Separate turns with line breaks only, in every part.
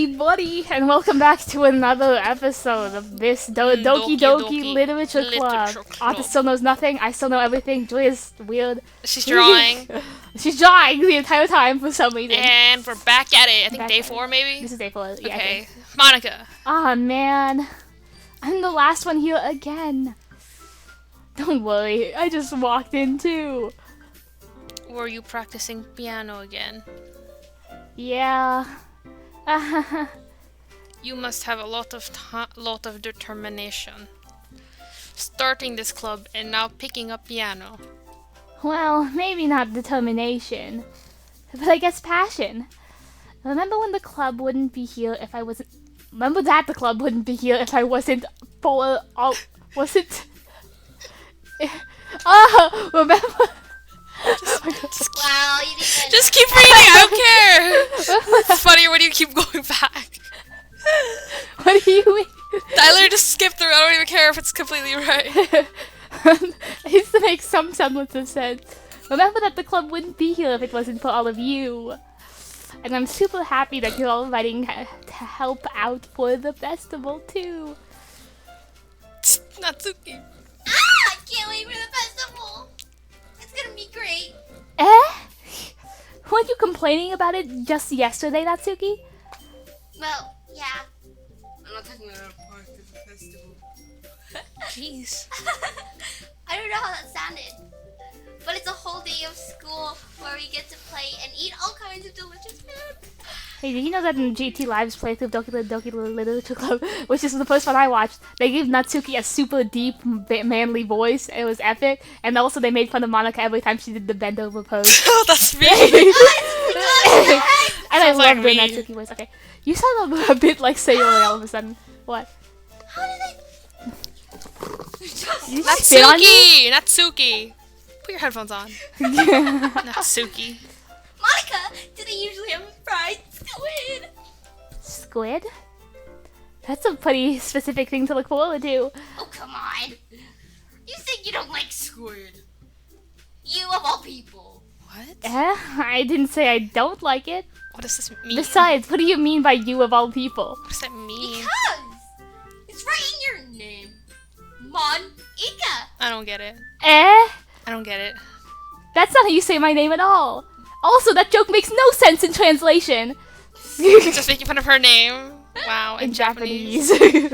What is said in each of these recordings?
everybody, and welcome back to another episode of this Doki Doki Literature Club. Arthur still knows nothing, I still know everything. Julia's weird.
She's drawing.
She's drawing the entire time for some reason.
And we're back at it. I think
Back
day
at
4, maybe?
This is day 4, yeah.
Okay. Monica.
Aw, man. I'm the last one here again. Don't worry, I just walked in too.
Were you practicing piano again?
Yeah.
You must have a lot of determination. Starting this club and now picking up piano.
Well, maybe not determination, but I guess passion. Remember when the club wouldn't be here if I wasn't... Remember that the club wouldn't be here if I wasn't for... wasn't... Oh, remember...
Wow, you didn't.
Just keep reading, I don't care! It's funnier when you keep going back.
What do you mean?
I literally just skipped through, I don't even care if it's completely right.
It used to make some semblance of sense. Remember that the club wouldn't be here if it wasn't for all of you. And I'm super happy that you're all writing to help out for the festival too.
Natsuki.
I can't wait for the festival. It's gonna be great.
Weren't you complaining about it just yesterday, Natsuki?
Well, yeah. I'm not talking about a part of the festival.
Jeez.
I don't know how that sounded. But it's a whole day of school where we get to play and eat all kinds of delicious food.
Hey, did you know that in GT Live's playthrough of Doki Doki Literature Club, which is the first one I watched, they gave Natsuki a super deep, manly voice. It was epic. And also they made fun of Monica every time she did the bend over pose.
Oh, that's me!
And I
Sounds like
love the
me.
Natsuki voice. Okay, you sound a bit like Sayori all of a sudden. What?
How did I...
You spit on me?
Natsuki! Put your headphones on. Natsuki.
Monica, do they usually have fried squid?
Squid? That's a pretty specific thing to look forward to.
Oh, come on. You think you don't like squid. You of all people.
What?
I didn't say I don't like it.
What does this mean?
Besides, what do you mean by you of all people?
What does that mean?
Because it's right in your name. Monica.
I don't get it.
Eh?
I don't get it.
That's not how you say my name at all. Also, that joke makes no sense in translation.
Just making fun of her name. Wow, in
Japanese.
Japanese.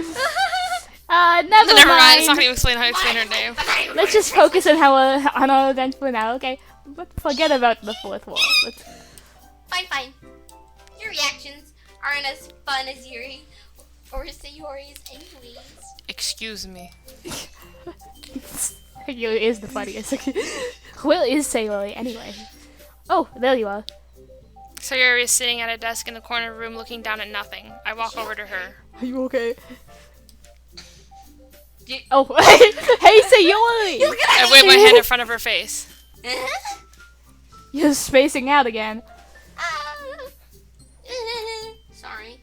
Never
Never mind. It's not
mind.
going to explain how to explain her name.
Let's just focus on on our event for now, okay? Let's forget about the fourth wall. Let's...
Fine. Your reactions aren't as fun as Yuri or Sayori's anyways.
Excuse me.
You is the funniest. Will is Sayori anyway. Oh, there you are.
Sayori is sitting at a desk in the corner of the room looking down at nothing. I walk over to her.
Are you okay? Oh, hey Sayori!
I wave my hand in front of her face.
You're spacing out again.
Sorry.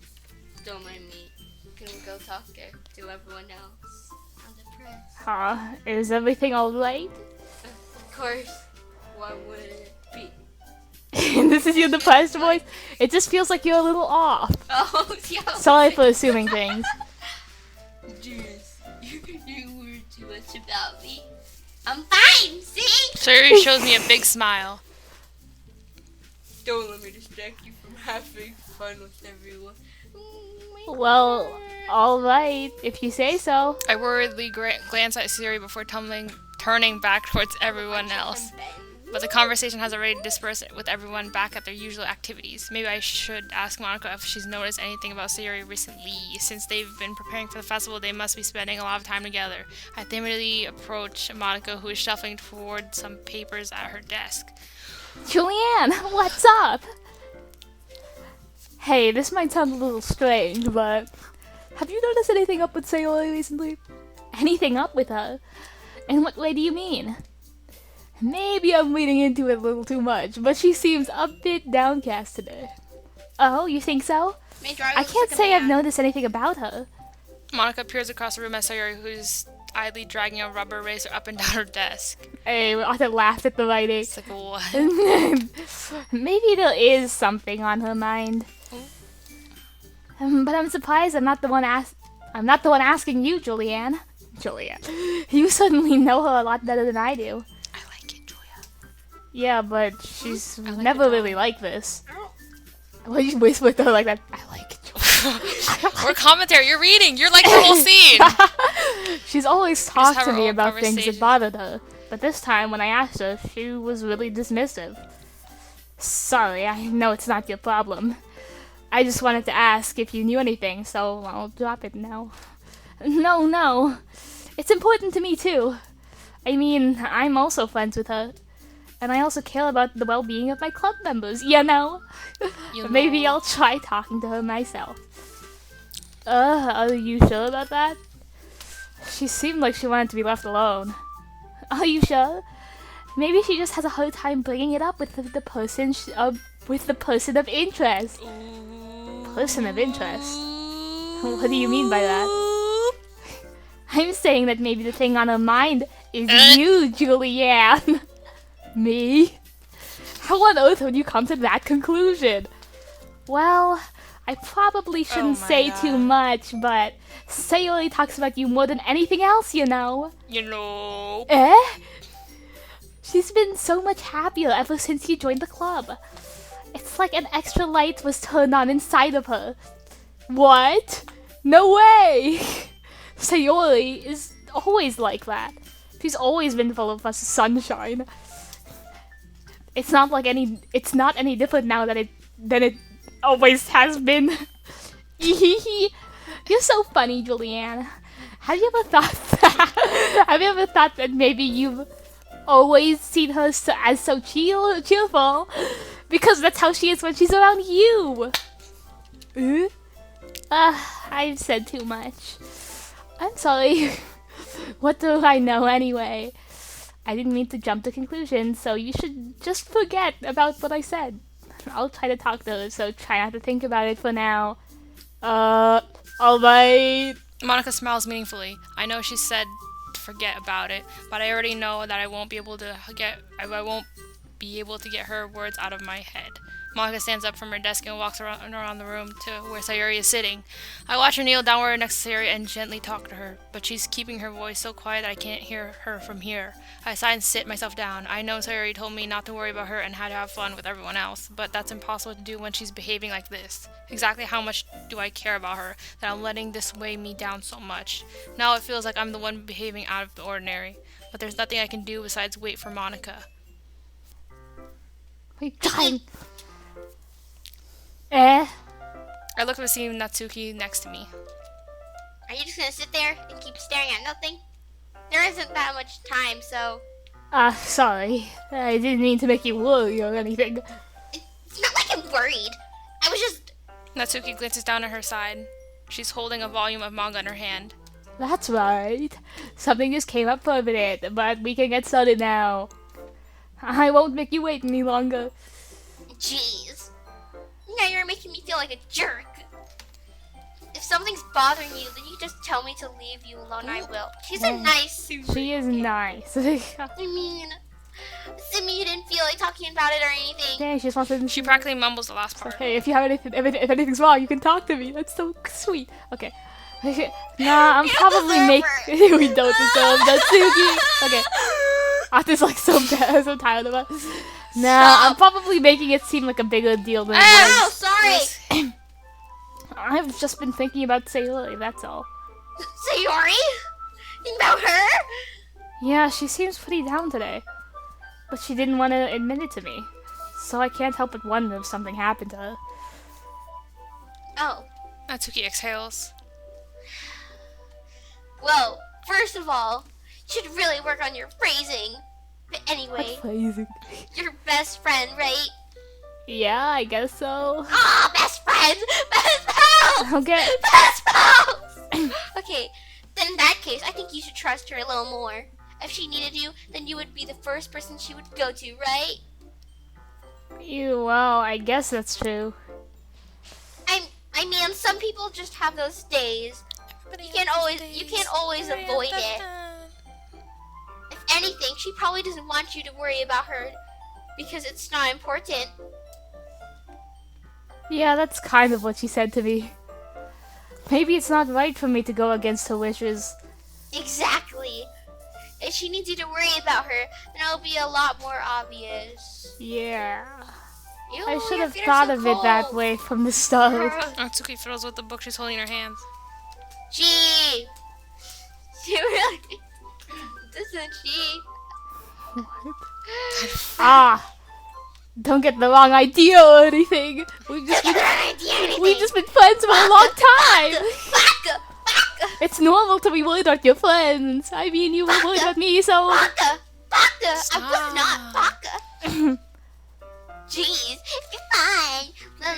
Don't mind me. Can we go talk to everyone else? I'm depressed.
Is everything alright?
Of course. Why would it be?
This is your depressed voice? It just feels like you're a little off.
Oh, yeah.
Sorry for assuming things.
Jeez. You worry too much about me. I'm fine, see?
Sayori shows me a big smile.
Don't let me distract you from having fun with everyone.
Well, alright, if you say so.
I worriedly glance at Sayori before turning back towards everyone else. But the conversation has already dispersed with everyone back at their usual activities. Maybe I should ask Monica if she's noticed anything about Sayori recently. Since they've been preparing for the festival, they must be spending a lot of time together. I timidly approach Monica, who is shuffling toward some papers at her desk.
Julianne, what's up? Hey, this might sound a little strange, but have you noticed anything up with Sayori recently? Anything up with her? In what way do you mean? Maybe I'm reading into it a little too much, but she seems a bit downcast today. Oh, you think so? I can't say I've noticed anything about her.
Monica peers across the room at Sayori, who's idly dragging a rubber eraser up and down her desk.
Hey, Arthur laughed at the writing.
It's like, what?
Maybe there is something on her mind. But I'm surprised I'm not the one asking you, Julianne. Julianne. You certainly know her a lot better than I do.
I like it, Julia.
Yeah, but she's
like
never
the
really like this. Why you whisper to her like that? I like it, Julianne.
Or commentary. You're reading. You're like the whole scene.
She's always
have
talked to
her
me
own
about things that
conversation.
bothered her, but this time when I asked her, she was really dismissive. Sorry, I know it's not your problem. I just wanted to ask if you knew anything, so I'll drop it now. No. It's important to me too. I mean, I'm also friends with her. And I also care about the well-being of my club members, you know? Maybe
know.
I'll try talking to her myself. Are you sure about that? She seemed like she wanted to be left alone. Are you sure? Maybe she just has a hard time bringing it up with the person with the person of interest. Person of interest? What do you mean by that? I'm saying that maybe the thing on her mind is you, Julianne. Me? How on earth would you come to that conclusion? Well, I probably shouldn't say too
God.
much, but Sayori talks about you more than anything else, you know.
You know.
Eh? She's been so much happier ever since you joined the club. It's like an extra light was turned on inside of her. What? No way! Sayori is always like that. She's always been full of sunshine. It's not any different now than it always has been. You're so funny, Julianne. Have you ever thought that maybe you've always seen her as so cheerful? Because that's how she is when she's around you. I've said too much. I'm sorry. What do I know anyway? I didn't mean to jump to conclusions, so you should just forget about what I said. I'll try to talk to her, so try not to think about it for now. Alright.
Monica smiles meaningfully. I know she said to forget about it, but I already know that I won't be able to get her words out of my head. Monica stands up from her desk and walks around the room to where Sayori is sitting. I watch her kneel downward next to Sayori and gently talk to her, but she's keeping her voice so quiet that I can't hear her from here. I sigh and sit myself down. I know Sayori told me not to worry about her and how to have fun with everyone else, but that's impossible to do when she's behaving like this. Exactly how much do I care about her that I'm letting this weigh me down so much? Now it feels like I'm the one behaving out of the ordinary, but there's nothing I can do besides wait for Monica.
Wait, time. Eh?
I look at the scene Natsuki next to me.
Are you just gonna sit there and keep staring at nothing? There isn't that much time, so...
Sorry. I didn't mean to make you worry or anything.
It's not like I'm worried. I was just...
Natsuki glances down at her side. She's holding a volume of manga in her hand.
That's right. Something just came up for a minute, but we can get started now. I won't make you wait any longer.
Jeez. Now you're making me feel like a jerk. If something's bothering you, then you just tell me to leave you alone. I will. She's a nice Subaru.
She is nice.
I mean, Simi, you didn't feel like talking about it or anything.
Yeah, she just wants to...
She practically mumbles the last part.
Hey, if you have anything, if anything's wrong, you can talk to me. That's so sweet. Okay. Nah, I'm probably making... We don't deserve that, Suki. Okay. Arthur's like so bad, so tired of us. Nah, I'm probably making it seem like a bigger deal than it
Oh,
was.
sorry.
I've just been thinking about Sayori, that's all.
Sayori? Think about her?
Yeah, she seems pretty down today. But she didn't want to admit it to me. So I can't help but wonder if something happened to her.
Oh.
Natsuki exhales.
Well, first of all, you should really work on your phrasing. But anyway,
Amazing.
your best friend, right?
Yeah, I guess so.
Ah, best friends! Best pals!
Okay.
Best pals! Okay, then in that case, I think you should trust her a little more. If she needed you, then you would be the first person she would go to, right?
Well, I guess that's true.
I mean, some people just have those days. You can't always avoid it. If anything, she probably doesn't want you to worry about her because it's not important.
Yeah, that's kind of what she said to me. Maybe it's not right for me to go against her wishes.
Exactly. If she needs you to worry about her, then it'll be a lot more obvious.
Yeah.
Ew,
I should
your
have
feet are
thought
so
of it that
cold.
way from the start.
Atsuki throws with the book she's holding in her hands.
Gee. She really doesn't she?
Ah! Don't get the wrong idea or anything. We've just been friends for a long time.
Baka! Baka!
It's normal to be worried about your friends. I mean, you were worried about me, so...
Baka! Baka! I
Stop.
was not Baka! Jeez, you're fine. No!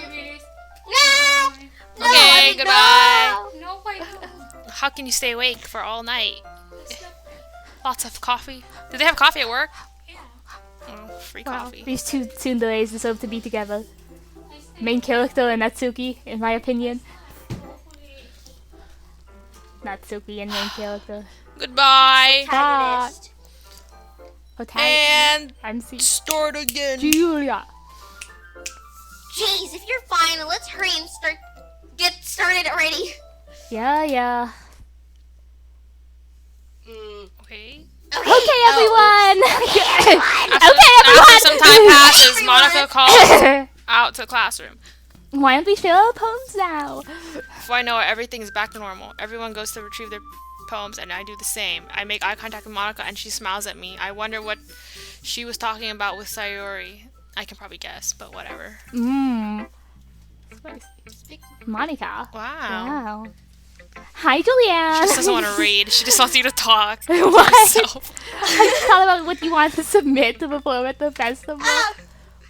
No,
Okay,
I mean,
goodbye.
no.
No, I don't.
How can you stay awake for all night? Lots of coffee. Do they have coffee at work?
Yeah.
Oh, free
Wow,
coffee.
these two tsunderes deserve to be together. Main character and Natsuki, in my opinion. Natsuki and main character.
Goodbye.
Protagonist.
And
I'm C.
start again.
Julia.
Jeez, if you're fine, let's hurry and get started already.
Yeah.
Okay.
Okay, everyone!
After some time passes,
Everyone.
Monica calls out to the classroom.
Why don't we share our poems now?
Before I know it, everything is back to normal. Everyone goes to retrieve their poems, and I do the same. I make eye contact with Monica, and she smiles at me. I wonder what she was talking about with Sayori. I can probably guess, but whatever.
Monica.
Wow.
Wow. Hi, Julianne.
She just doesn't want to read. She just wants you to talk.
What?
So,
I just thought about what you want to submit to perform at the festival.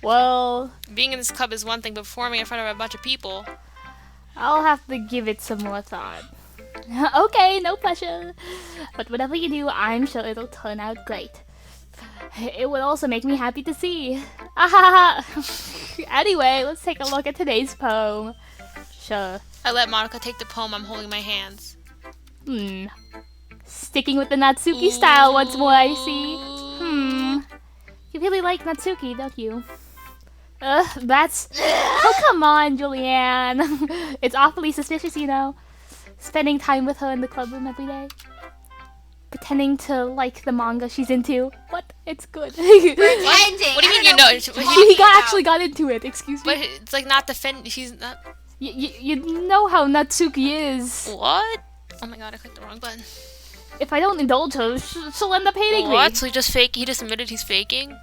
Well,
being in this club is one thing, but performing in front of a bunch of people.
I'll have to give it some more thought. Okay, no pressure. But whatever you do, I'm sure it'll turn out great. It would also make me happy to see. Anyway, let's take a look at today's poem. Sure.
I let Monica take the poem I'm holding in my hands.
Sticking with the Natsuki style once more, I see. You really like Natsuki, don't you? That's... Oh, come on, Julianne. It's awfully suspicious, you know. Spending time with her in the club room every day. Pretending to like the manga she's into. What? It's good.
Pretending.
What do you mean you know?
He actually got into it, excuse me.
But it's like not defend. She's not.
You know how Natsuki is.
What? Oh my god, I clicked the wrong button.
If I don't indulge her, she'll end up hating
What?
me.
So he just fake? He just admitted he's faking?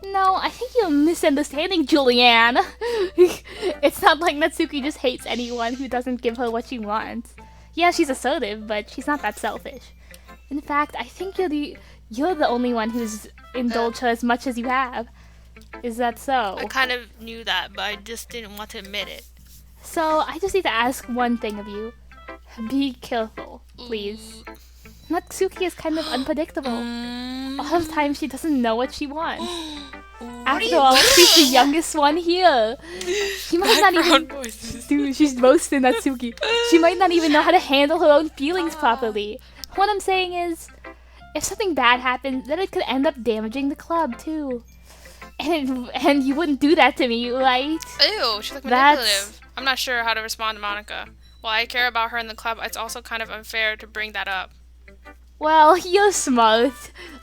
No, I think you're misunderstanding, Julianne. It's not like Natsuki just hates anyone who doesn't give her what she wants. Yeah, she's assertive, but she's not that selfish. In fact, I think you're the only one who's indulged her as much as you have. Is that so?
I kind of knew that, but I just didn't want to admit it.
So, I just need to ask one thing of you. Be careful, please. Natsuki is kind of unpredictable. A lot of times she doesn't know what she wants. After all, she's the youngest one here. She might not even... Dude, she's roasting Natsuki. She might not even know how to handle her own feelings properly. What I'm saying is, if something bad happens, then it could end up damaging the club, too. And you wouldn't do that to me, right?
Ew, she's like
That's-
manipulative. I'm not sure how to respond to Monica. While I care about her in the club, it's also kind of unfair to bring that up.
Well, you're smart.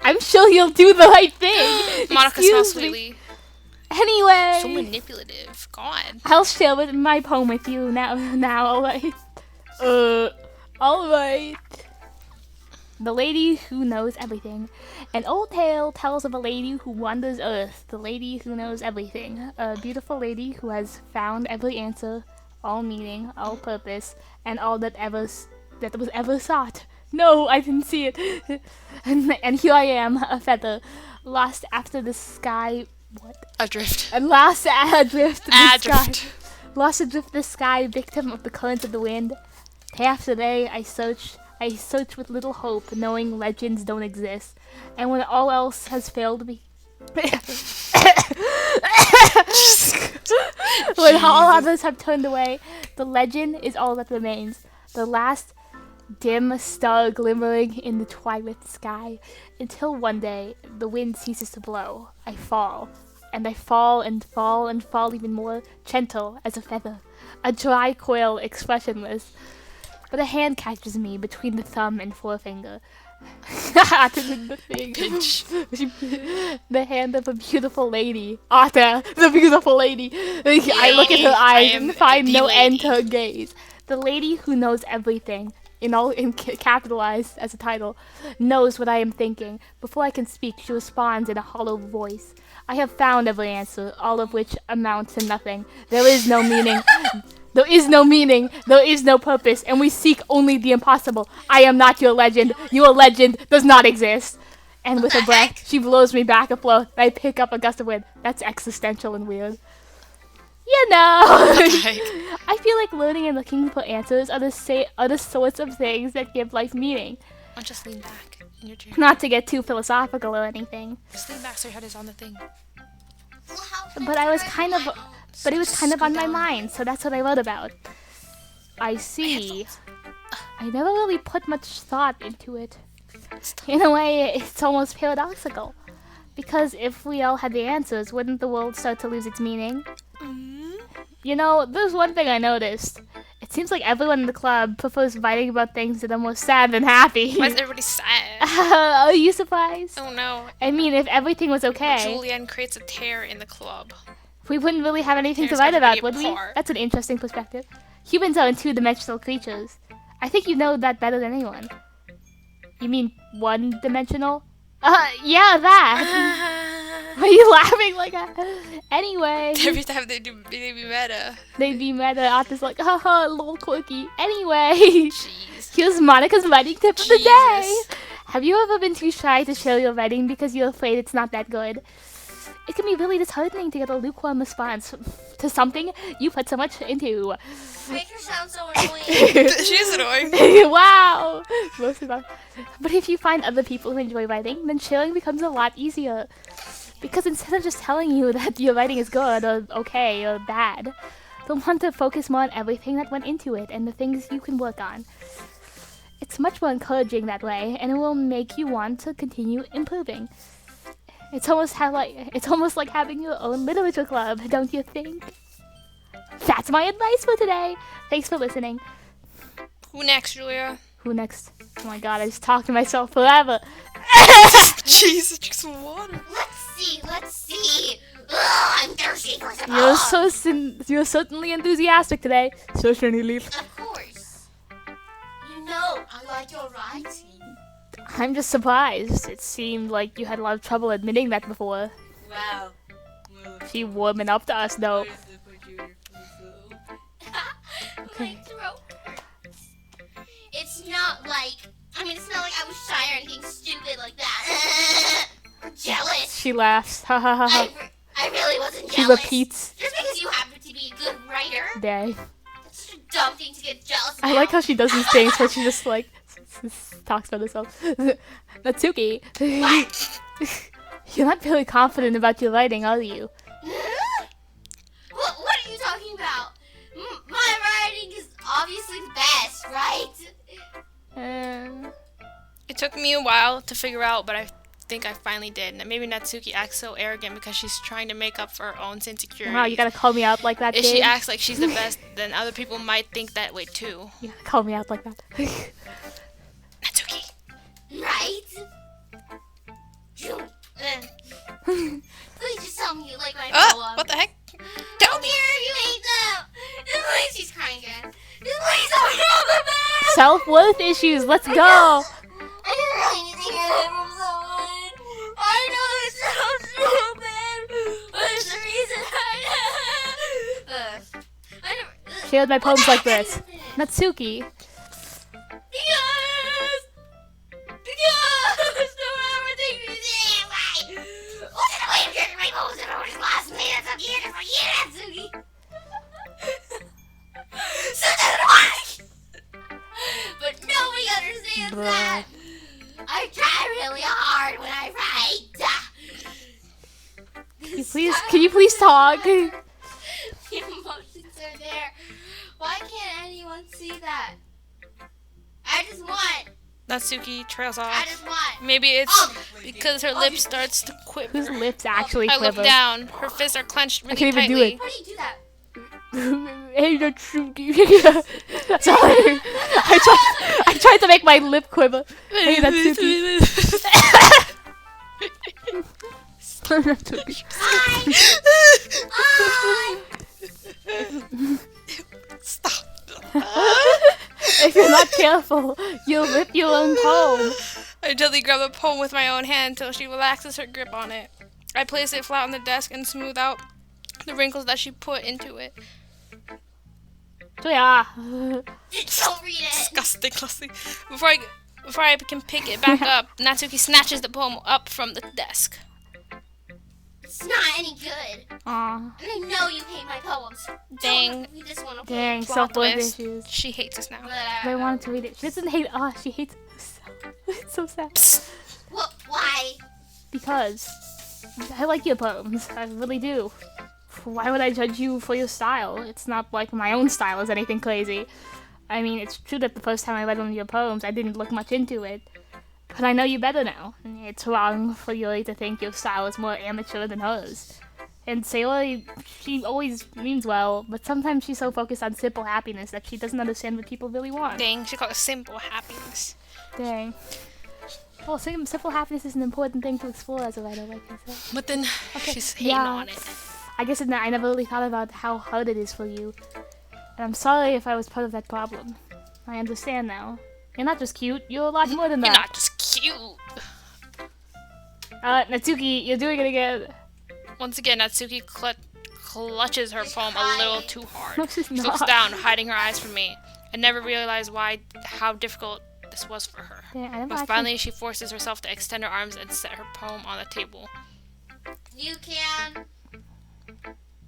I'm sure you'll do the right thing.
Monica
Excuse
smells
me.
sweetly.
Anyway,
So manipulative. God.
I'll share my poem with you now, alright? Alright. The Lady Who Knows Everything. An old tale tells of a lady who wanders Earth, the lady who knows everything. A beautiful lady who has found every answer, all meaning, all purpose, and all that was ever sought. No, I didn't see it. And here I am, a feather, lost after the sky. What?
Adrift.
And lost adrift in the sky.
Adrift.
Lost adrift in the sky, victim of the currents of the wind. Day after day, I search with little hope, knowing legends don't exist. And when all else has failed me... when all others have turned away, the legend is all that remains. The last dim star glimmering in the twilight sky. Until one day, the wind ceases to blow. I fall. and I fall and fall and fall even more, gentle as a feather, a dry coil expressionless. But a hand catches me between the thumb and forefinger. the thing. The hand of a beautiful lady. Ata, the beautiful lady. I look at her eyes and find no end to her gaze. The lady who knows everything, capitalized as a title, knows what I am thinking. Before I can speak, she responds in a hollow voice. I have found every answer, all of which amount to nothing. There is no meaning. There is no meaning, there is no purpose, and we seek only the impossible. I am not your legend. Your legend does not exist. And with a breath, she blows me back afloat, and I pick up a gust of wind. That's existential and weird. You know, I feel like learning and looking for answers are the sorts of things that give life meaning.
I'll just lean back in your chair.
Not to get too philosophical or anything.
Just lean back so your head is on the thing.
But it was kind of on my mind, so that's what I wrote about. I see. I never really put much thought into it. In a way, it's almost paradoxical. Because if we all had the answers, wouldn't the world start to lose its meaning? You know, there's one thing I noticed. It seems like everyone in the club prefers writing about things that are more sad than happy.
Why is everybody sad?
Are you surprised?
Oh no.
I mean, if everything was okay,
Julianne creates a tear in the club.
we wouldn't really have anything to
Tears
write about,
everybody
would we?
apart.
That's an interesting perspective. Humans are two-dimensional creatures. I think you know that better than anyone. You mean one-dimensional? Yeah, that. Why are you laughing like that? Anyway.
Every time they be meta.
They'd be mad at Ata's like, haha, lol quirky. Anyway.
Jeez.
Here's Monica's writing tip of the day.
Jesus.
Have you ever been too shy to share your writing because you're afraid it's not that good? It can be really disheartening to get a lukewarm response to something you put so much into.
Make her sound so annoying.
She is annoying.
Wow! But if you find other people who enjoy writing, then sharing becomes a lot easier. Because instead of just telling you that your writing is good or okay or bad, they'll want to focus more on everything that went into it and the things you can work on. It's much more encouraging that way, and it will make you want to continue improving. It's almost like having your own literature club, don't you think? That's my advice for today. Thanks for listening.
Who next, Julia?
Who next? Oh my god, I just talked to myself forever.
Jesus, just one.
Let's see. Ugh, I'm thirsty for some
You're certainly enthusiastic today. Certainly.
Of course. You know, I like your writing.
I'm just surprised. It seemed like you had a lot of trouble admitting that before.
Wow.
She warming up to us, though.
My throat hurts. It's not like I was shy or anything stupid like that. Jealous.
She laughs. Ha ha ha ha.
I really wasn't
She
jealous.
repeats.
Just because you happen to be a good writer.
Day.
That's such a dumb thing to get jealous about.
I like how she does these things where she just like talks about herself. Natsuki. You're not very confident about your writing, are you?
What are you talking about? My writing is obviously the best, right?
It took me a while to figure out, but I think I finally did. Maybe Natsuki acts so arrogant because she's trying to make up for her own insecurities.
Wow, you gotta call me out like that,
If
kid.
she acts like she's the best, then other people might think that way too.
You gotta call me out like that.
Natsuki.
Right? Please just tell me you like my poem.
What the heck?
Tell me if you hate them. Please, she's crying again. Please tell me all the best.
Self-worth issues, let's go!
I just really need to hear that from someone. I know it sounds stupid, but it's the reason I never...
Shared my poems like this. Natsuki.
Because don't ever think me that way. What's the way of getting my poems if I just lost me? That's up here for you, Natsuki. So that's why. But nobody understands that. I try really hard when I write.
Can you please talk?
The emotions are there. Why can't anyone see that? I just want
Natsuki trails
I
off.
just want.
Maybe it's because her lip starts to quiver.
Whose lips actually
I look
quiver?
down. Her fists are clenched really
can't even do
tightly.
it.
How do you do that?
Hey, Natsuki. Sorry. I tried to make my lip quiver. Hey, Natsuki. Natsuki.
Stop.
If you're not careful, you'll rip your own palm.
I gently grab the poem with my own hand until she relaxes her grip on it. I place it flat on the desk and smooth out the wrinkles that she put into it.
Yeah.
Don't read it.
Disgusting. Before I can pick it back up, Natsuki snatches the poem up from the desk.
It's not any good.
Aw.
And I know you hate my poems.
Dang.
Don't read this one, okay?
Dang,
Plot
self-worth
twist.
issues.
She hates us now.
I wanted to read it. She doesn't hate us. She hates herself. It's so sad.
What? Why?
Because I like your poems. I really do. Why would I judge you for your style? It's not like my own style is anything crazy. I mean, it's true that the first time I read one of your poems, I didn't look much into it. But I know you better now. It's wrong for Yuri to think your style is more amateur than hers. And Sayori, she always means well, but sometimes she's so focused on simple happiness that she doesn't understand what people really want.
Dang, she called it simple happiness.
Dang. Well, simple happiness is an important thing to explore as a writer, like you said.
But then she's hating
Yeah.
on it.
I guess I never really thought about how hard it is for you. And I'm sorry if I was part of that problem. I understand now. You're not just cute, you're a lot more than
You're
that.
not just cute.
Natsuki, you're doing it again.
Once again, Natsuki clutches her poem a little too hard.
No, she's
She looks
not.
down, hiding her eyes from me. I never realized how difficult this was for her.
Yeah, I never
But
actually-
finally, she forces herself to extend her arms and set her poem on the table.
You can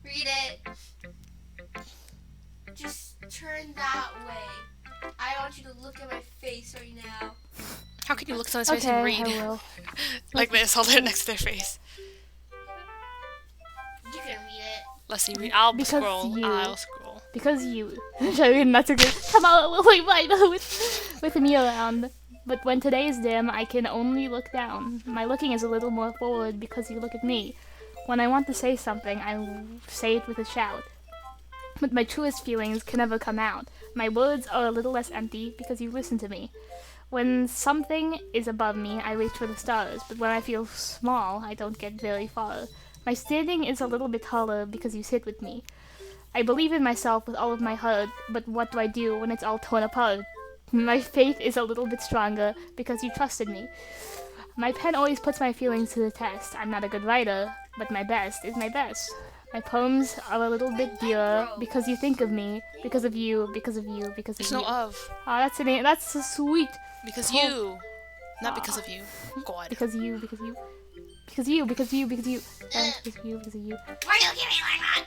read it. Just turn that way. I want you to look at my face right now.
How can you look someone's face
Okay,
and
I
read?
will.
Like this, hold it next to their face.
You can read it.
Let's see, read. I'll
Because
scroll.
you-
I'll scroll.
Because you. Natsuki, come on, wait, with me around. But when today is dim, I can only look down. My looking is a little more forward because you look at me. When I want to say something, I say it with a shout. But my truest feelings can never come out. My words are a little less empty because you listen to me. When something is above me, I reach for the stars, but when I feel small, I don't get very far. My standing is a little bit taller because you sit with me. I believe in myself with all of my heart, but what do I do when it's all torn apart? My faith is a little bit stronger because you trusted me. My pen always puts my feelings to the test. I'm not a good writer, but my best is my best. My poems are a little bit dearer because you think of me, because of you, because of you, because of
There's
you.
no of.
Oh, that's so sweet.
Because
Oh.
you. Not because of you. God.
Because you, because you. Because you, because you, because you. Because you, because you.
Why are you looking at me like that?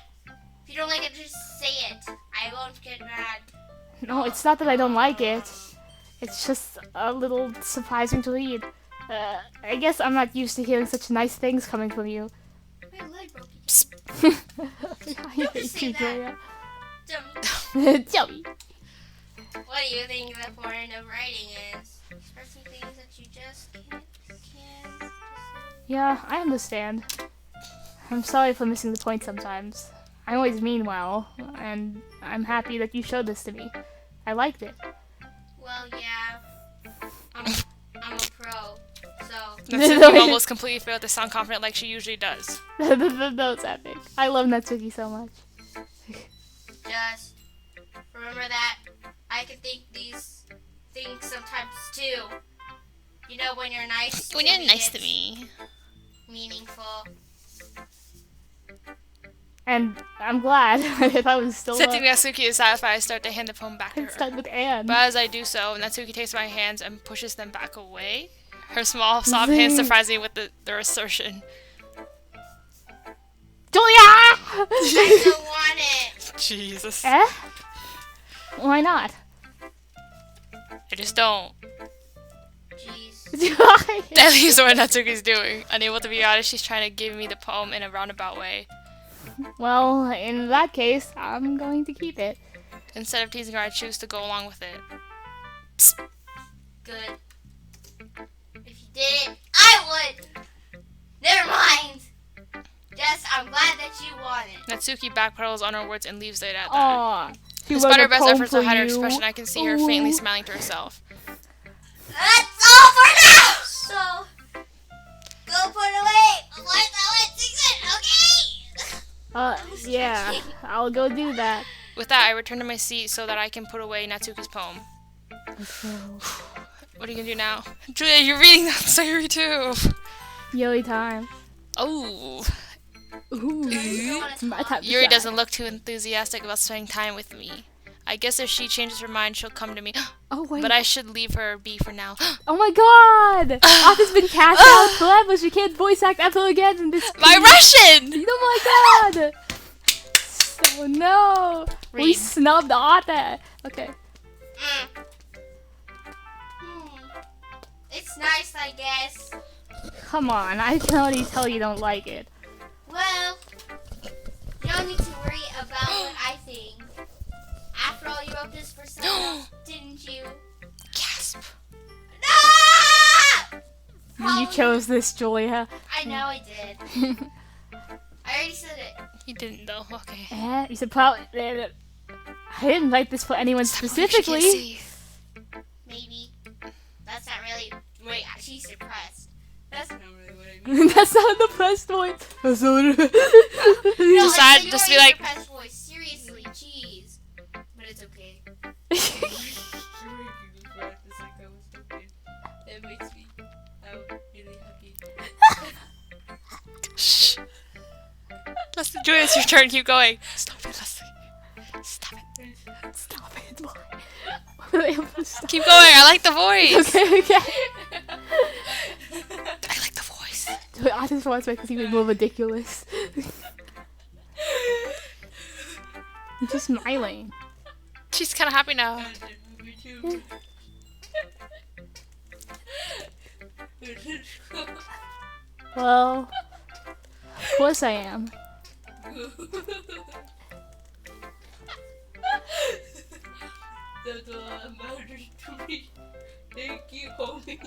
If you don't like it, just say it. I won't get mad.
No, it's not that I don't like it. It's just a little surprising to read. I guess I'm not used to hearing such nice things coming from you.
My leg broke again.
I hate
say
you,
that.
Julia.
Dummy.
Joey.
What do you think the point of writing is? Expressing things that you just can't
Yeah, I understand. I'm sorry for missing the point sometimes. I always mean well, and I'm happy that you showed this to me. I liked it.
Well, yeah. I'm a pro, so
Natsuki almost completely failed to sound confident like she usually does.
That's epic. I love Natsuki so much.
just remember that I can think these things sometimes too. You know, when you're nice.
When
to
you're
me,
nice to
it's
me.
Meaningful.
And I'm glad if I was still
Sensing Natsuki is satisfied, I start to hand the poem back to
I'd
her.
start with Anne.
But as I do so, Natsuki takes my hands and pushes them back away. Her small, soft hands surprise me with their assertion.
Julia!
I don't want it.
Jesus.
Eh? Why not?
I just don't.
Jeez.
That is what Natsuki's doing. Unable to be honest, she's trying to give me the poem in a roundabout way.
Well, in that case, I'm going to keep it.
Instead of teasing her, I choose to go along with it.
Good. didn't, I would. Never mind. Jess, I'm glad that you won it.
Natsuki backpedals on her words and leaves it at that.
Aw. She
Despite her
wrote a
best
poem
efforts
for
to hide her
you.
expression, I can see her faintly
Ooh.
smiling to herself.
That's all for now. So, go put it away. Otherwise, I would fix it, okay?
Yeah. I'll go do that.
With that, I return to my seat so that I can put away Natsuki's poem. What are you gonna do now? Julia, you're reading that Sayuri too!
Yoi time.
Oh.
Ooh. It's my type of
Yuri
shot.
doesn't look too enthusiastic about spending time with me. I guess if she changes her mind, she'll come to me.
Oh, wait.
But I should leave her be for now.
Oh my god! Arthur's been cast out forever. She can't voice act ever again in this.
My Russian!
Oh my god! Oh no! We
Read.
snubbed Arthur. Okay.
It's nice, I guess.
Come on, I can already tell you don't like it.
Well, you don't need to worry about what I think. After all, you wrote this for someone else, didn't you?
Gasp.
No!
You chose this, Julia.
I know I did. I already said it.
You didn't though, okay.
You should probably. I didn't write this for anyone specifically.
Maybe. That's not really. Wait, she's suppressed. That's not really what I mean.
That's not the first voice. That's not
No,
Decide-
it's
just
a
be like-
suppressed voice. Seriously, jeez. But it's okay.
That makes me really happy.
Shh. Leslie, Julia, it's your turn. Keep going. Stop it, Leslie. Stop it.
Stop it. Why? Why were they able to stop?
Keep going. I like the voice.
Okay, okay.
I like the voice.
I just want to make this even more ridiculous. I'm just smiling.
She's kind of happy now.
Me too.
Well, of course I am.
That's a lot of matters to me. Thank you, homie.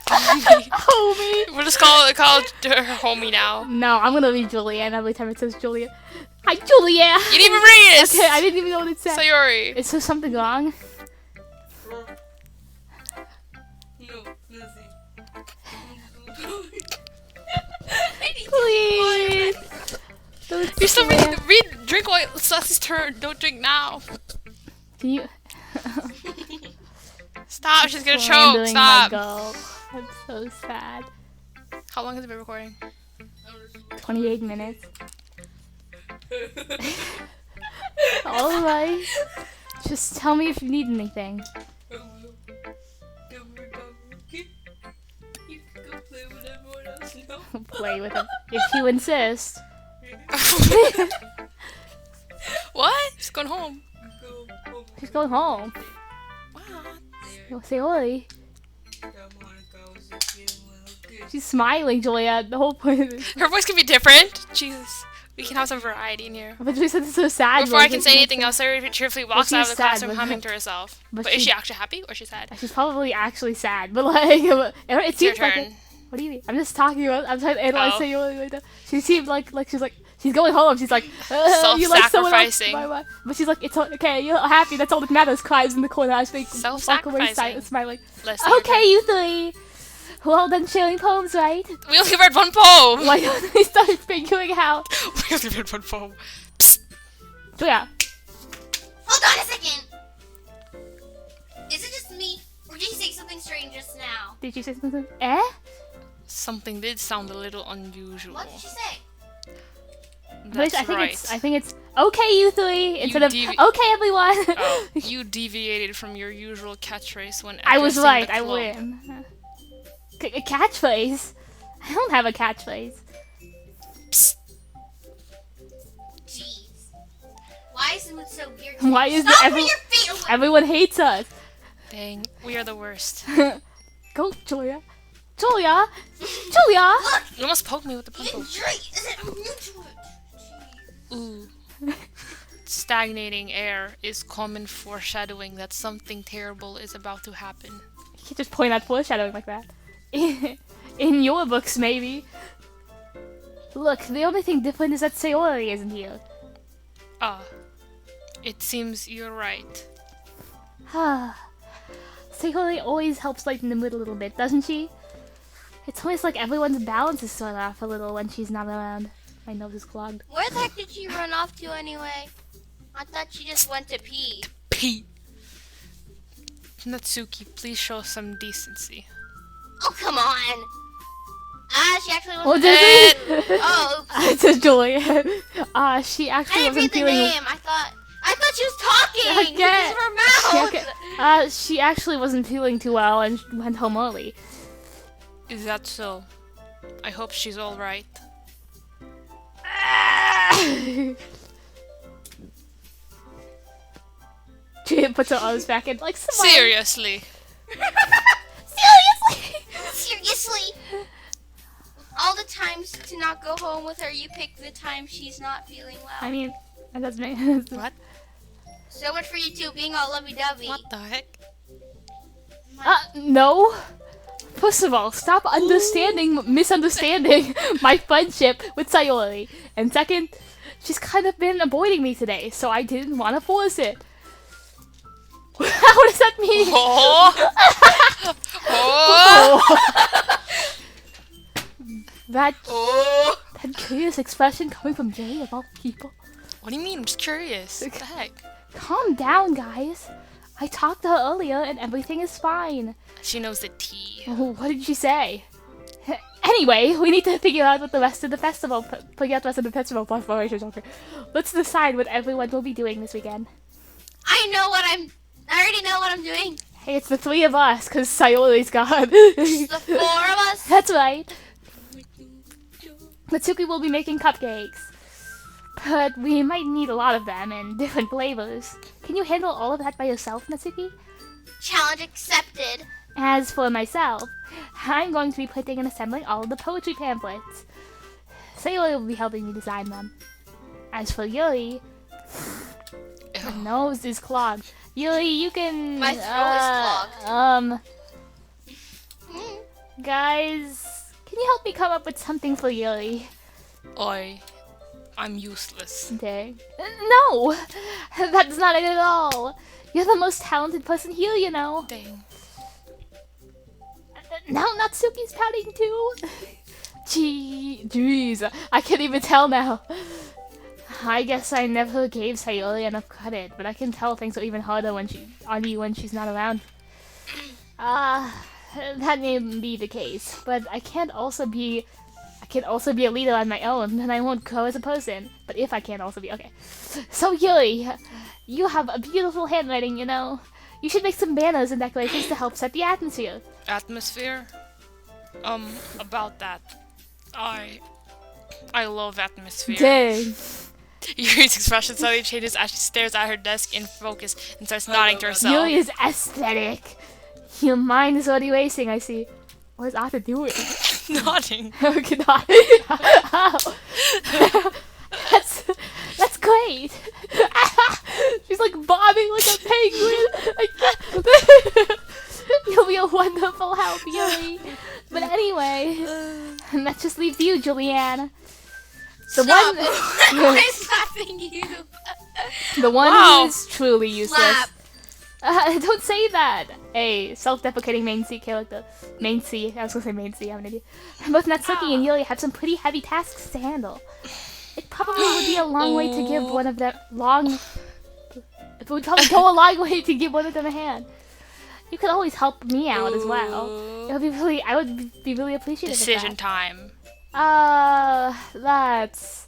Homie.
We'll just call her homie now.
No, I'm gonna read Julianne every time it says Julia. Hi, Julia.
You didn't even read it.
Okay, I didn't even know what it said.
Sayori.
Is there something wrong?
No, nothing.
Please. Don't
You're still
swear.
reading. Drink while it's Leslie's turn. Don't drink now.
Can you?
Stop. She's gonna choke.
Slandering my
Stop.
girl. I'm so sad.
How long has it been recording?
28 minutes. Alright. Just tell me if you need anything.
Don't worry about me, okay? You can go play with everyone else now.
I'll play with him. If you insist.
What? She's going home.
Go home.
She's going home.
What?
You'll say oi.
Monica was just feeling a little good.
She's smiling, Julia. The whole point of this.
Her voice can be different. Jesus. We can have some variety in here.
But Julia said it's so sad.
Before I
voice.
can say anything else, Sayori cheerfully walks out of
she's
the
sad,
classroom
but-
humming to herself.
but
But is
she-
she actually happy or she's sad?
She's probably actually sad, but like, it
It's your
seems like
turn.
it. What do you mean? I'm just talking about. I'm trying to analyze
Oh.
Sayori right now. She seemed like she's going home. She's like, you like someone else.
Self-sacrificing.
Bye. But she's like, it's okay. You're happy. That's all that matters. Cries in the corner. I think walk away
Self-sacrificing.
silent, smiling.
Leslie, your
Okay, you three. Well done sharing poems, right?
turn. We only read one poem.
Why don't we start figuring out?
We only read one poem.
Hold
Julia,
on a second. Is it just me, or did you say something strange just now?
did you say something? Eh?
Something did sound a little unusual.
What did she say?
That's
I think
right.
it's okay, you three, instead of
devi-
okay, everyone.
Oh, you deviated from your usual catchphrase when
I was
addressing
right.
the
I
club.
win. A catchphrase? I don't have a catchphrase.
Jeez. Why is the mood so weird?
Why is
Stop
every-
with your feet away.
Everyone hates us.
Dang, we are the worst.
Go, Julia. Julia. Julia.
Look,
You almost poked me with the
you
pencil.
drink. Is it immune to it? Jeez.
Ooh. Stagnating air is common foreshadowing that something terrible is about to happen.
You can't just point out foreshadowing like that. In your books, maybe. Look, the only thing different is that Sayori isn't here.
Ah, it seems you're right.
Sayori always helps lighten the mood a little bit, doesn't she? It's always like everyone's balance is thrown off a little when she's not around. My nose is clogged.
Where the heck did she run off to anyway? I thought she just went to pee.
Pete! Natsuki, please show some decency.
Oh, come on. She actually
Oh,
wasn't.
did
Oh,
It's a joy. She
I
actually
didn't read
wasn't
the
feeling.
name. I thought she was talking
Okay.
because of her mouth.
She actually wasn't feeling too well and went home early.
Is that so? I hope she's alright.
She puts her arms back in like smile.
Seriously!
Seriously.
Seriously. All the times to not go home with her, you pick the time she's not feeling well.
I mean, that doesn't make sense.
What?
So much for you two being all lovey-dovey.
What the heck?
No. First of all, stop misunderstanding my friendship with Sayori. And second, she's kind of been avoiding me today, so I didn't want to force it. What does that mean?
Oh! Oh!
That
Oh!
curious expression coming from Jay of all people.
What do you mean? I'm just curious. What the heck?
Calm down, guys. I talked to her earlier and everything is fine.
She knows the tea.
Oh, what did she say? Anyway, we need to figure out what the rest of the festival preparations are. Let's decide what everyone will be doing this weekend.
I already know what I'm doing.
Hey, it's the three of us, because Sayori's gone.
It's the four of us.
That's right. Natsuki will be making cupcakes. But we might need a lot of them in different flavors. Can you handle all of that by yourself, Natsuki?
Challenge accepted.
As for myself, I'm going to be printing and assembling all of the poetry pamphlets. Sayori will be helping me design them. As for Yuri, her nose is clogged. Yuri, you can...
My throat is clogged.
Guys, can you help me come up with something for Yuri?
I'm useless.
Dang. No! That's not it at all. You're the most talented person here, you know.
Dang.
Now Natsuki's pouting too. Jeez, I can't even tell now. I guess I never gave Sayori enough credit, but I can tell things are even harder when she's not around. That may be the case, but I can also be a leader on my own, and I won't grow as a person. But if I can also be okay. So Yuri, you have a beautiful handwriting, you know. You should make some banners and decorations to help set the atmosphere.
Atmosphere? About that. I love atmosphere.
Dang.
Yuri's expression suddenly changes as she stares at her desk in focus and starts nodding to herself.
Yuri is aesthetic. Your mind is already racing, I see. What is Ata doing?
Nodding.
Okay, not. Ow. That's great. She's like bobbing like a penguin. You'll be a wonderful help, Yuri. But anyway, that just leaves you, Julianne. The
Stop.
one.
I'm slapping you.
The one
Wow.
who is truly useless.
Slap.
Don't say that! A self-deprecating main C character. Main C. I was gonna say main C, I'm an idiot. Both Natsuki and Yuri have some pretty heavy tasks to handle. It probably would be a long way to give one of them It would probably go a long way to give one of them a hand. You could always help me out as well. I would be really appreciative
Decision
of
time.
that. That's...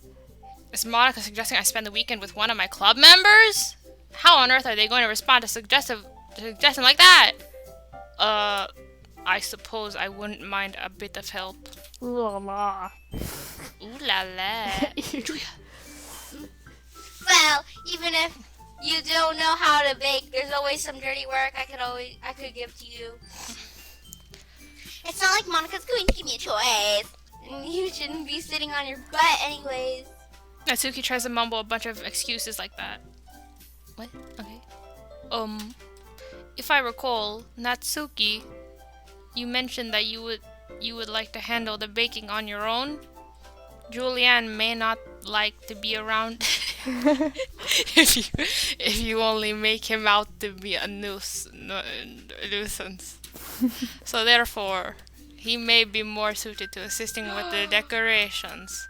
Is Monica suggesting I spend the weekend with one of my club members? How on earth are they going to respond to suggestion like that? I suppose I wouldn't mind a bit of help.
Ooh la la.
Ooh la la.
Well, even if you don't know how to bake, there's always some dirty work I could give to you. It's not like Monica's going to give me a choice. And you shouldn't be sitting on your butt anyways.
Natsuki tries to mumble a bunch of excuses like that. What? Okay. If I recall, Natsuki, you mentioned that you would you would like to handle the baking on your own. Julianne may not like to be around if you only make him out to be a nuisance. So therefore, he may be more suited to assisting with the decorations.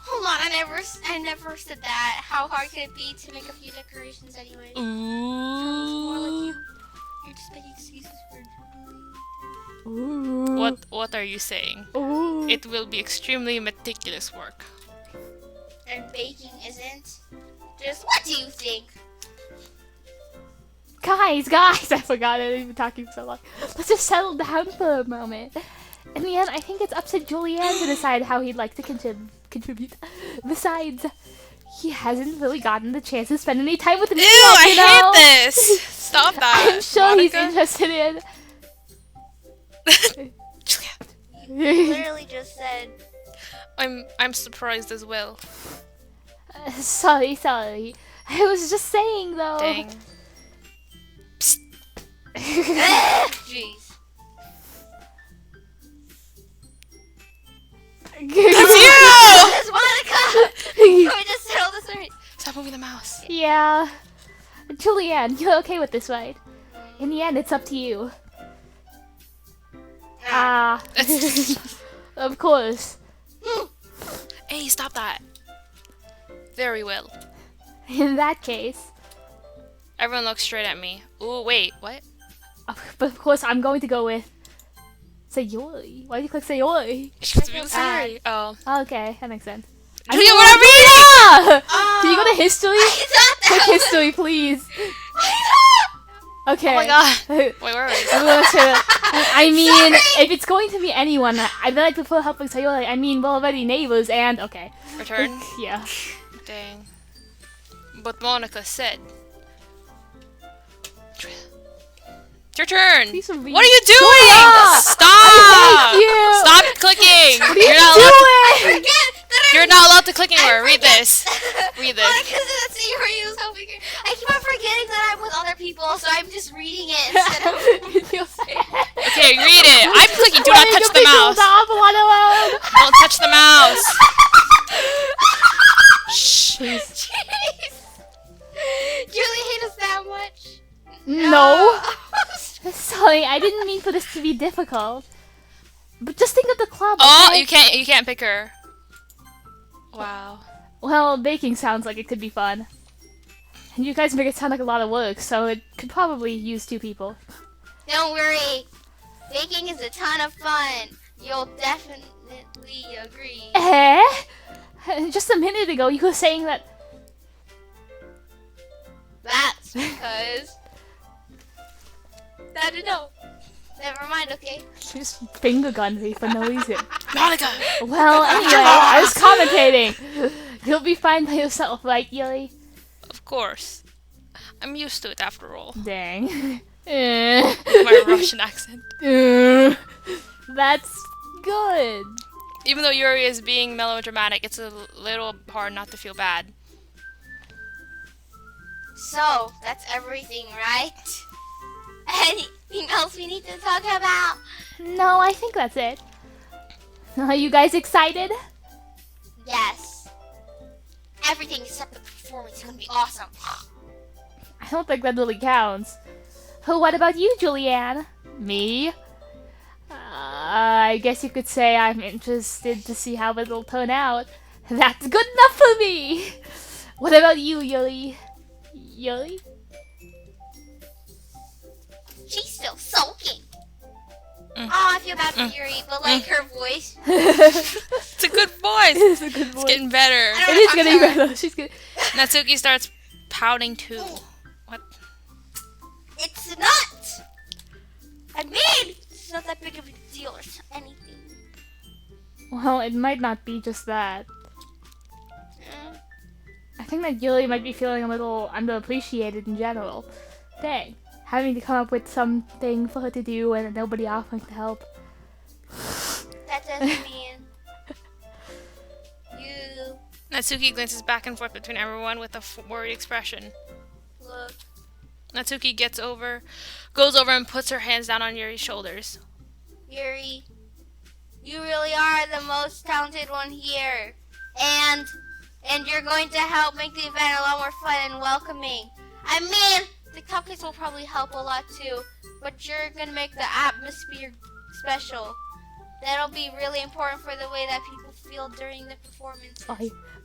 Hold on, I never said that. How hard could it be to make a few decorations anyway? More like
Ooh.
you're just making excuses for
Ooh.
What are you saying?
Ooh.
It will be extremely meticulous work.
and baking isn't. Just what do you think?
Guys, I forgot I've been talking so long. Let's just settle down for a moment. In the end, I think it's up to Julianne to decide how he'd like to contribute. Besides, he hasn't really gotten the chance to spend any time with me
Ew,
yet, you know?
I hate this! Stop that.
I'm sure he's
Monica.
interested in.
You literally just said.
I'm surprised as well.
Sorry. I was just saying, though.
Dang.
Jeez. That's Monica! Can we just settle this already?
Stop moving the mouse.
Yeah. Julianne, you're okay with this, right? In the end, it's up to you. Ah. Of course.
Hey, stop that. Very well.
In that case.
Everyone looks straight at me. Ooh, wait, what?
But of course, I'm going to go with Sayori. Why did you click Sayori?
Sorry. Oh.
Okay, that makes sense.
Julia, we're not reading!
Ah! Can you go to history? Click history, please. Okay.
Oh my god. Wait, where are we?
I mean, if it's going to be anyone, I'd like to put helping Sayori. I mean, we're already neighbors, and okay.
Return?
Yeah.
Dang. But Monica said. It's your turn.
Please read.
What are you doing?
Julia!
Stop!
you.
Stop clicking!
What are you doing?
You're not allowed to click anywhere. Read this. Read this.
Because that's where he was helping her. I keep on forgetting that I'm with other people, so I'm just reading it instead of.
Okay, read it. I'm clicking. Do not touch the mouse.
Alone.
Don't touch the mouse. Shh.
Jeez. Julie hate us that much.
No. Sorry, I didn't mean for this to be difficult. But just think of the club.
Oh,
okay?
you can't pick her. Wow.
Well, baking sounds like it could be fun. And you guys make it sound like a lot of work, so it could probably use 2 people.
Don't worry. Baking is a ton of fun. You'll definitely agree.
Eh? Just a minute ago, you were saying that.
That's because. I don't know. Never mind, okay?
Just finger gunned me for no reason.
Monica.
Well, anyway, I was commentating. You'll be fine by yourself, right, Yuri?
Of course. I'm used to it after all.
Dang.
My Russian accent.
That's good.
Even though Yuri is being melodramatic, it's a little hard not to feel bad.
So, that's everything, right? Anything else we need to talk about?
No, I think that's it. Are you guys excited?
Yes. Everything except the performance is gonna be awesome.
I don't think that really counts. What about you, Julianne? Me? I guess you could say I'm interested to see how it'll turn out. That's good enough for me! What about you, Yuri? Yuri?
She's still sulking. Oh, I feel bad for Yuri, but like her voice.
It's a good voice.
It's a good
It's
voice.
getting better.
I don't
It is
talk
getting
to her.
better. She's good.
Natsuki starts pouting too. What?
It's not. I mean, it's not that big of a deal or anything.
Well, it might not be just that.
Mm.
I think that Yuri might be feeling a little underappreciated in general. Dang. Having to come up with something for her to do and nobody offering to help.
That doesn't mean you
Natsuki glances back and forth between everyone with a worried expression.
look.
Natsuki goes over and puts her hands down on Yuri's shoulders.
Yuri, you really are the most talented one here. And you're going to help make the event a lot more fun and welcoming. I mean, the cupcakes will probably help a lot too, but you're going to make the atmosphere special. That'll be really important for the way that people feel during the performance.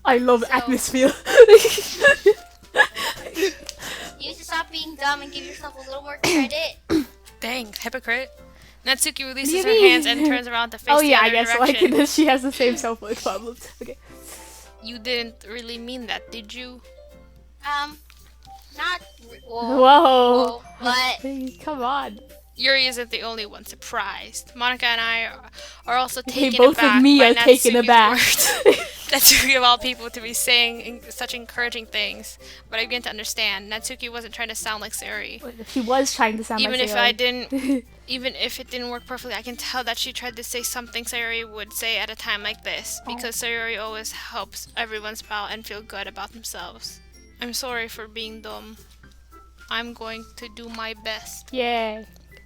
I love
So-
atmosphere.
You need to stop being dumb and give yourself a little more credit.
Dang, hypocrite. Natsuki releases
What
her
do you
hands
mean?
and turns around to face
Oh
the
yeah, I
other
guess
direction.
like she has the same self-worth problems. Okay.
You didn't really mean that, did you?
Not.
Whoa.
But
Hey, come on.
Yuri isn't the only one surprised. Monica and I are also
Hey,
taken
both
aback
of me
by
are taken
Natsuki's
aback.
words. Natsuki of all people to be saying such encouraging things, but I begin to understand. Natsuki wasn't trying to sound like Sayori.
She was trying to sound
Even
like
if I
Sayori.
didn't, even if it didn't work perfectly, I can tell that she tried to say something Sayori would say at a time like this, because Sayori always helps everyone smile and feel good about themselves. I'm sorry for being dumb. I'm going to do my best,
Yay.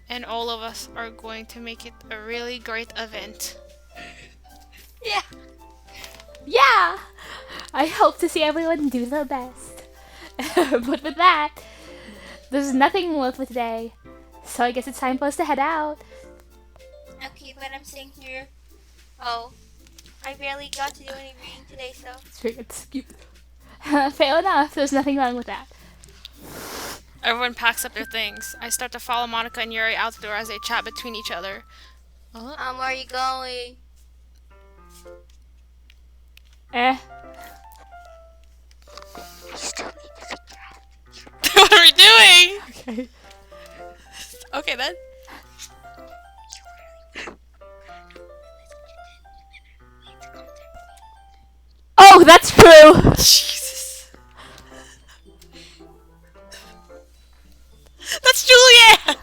and all of us are going to make it a really great event.
yeah.
Yeah! I hope to see everyone do their best. But with that, there's nothing more for today. So I guess it's time for us to head out.
Okay, but I'm sitting here. Oh, I barely got to do any reading today, so.
It's cute. Fair enough, there's nothing wrong with that.
Everyone packs up their things. I start to follow Monica and Yuri out the door as they chat between each other.
Where are you going?
What are we doing?
Okay.
Okay then.
Oh, that's true!
Jesus. That's Juliet!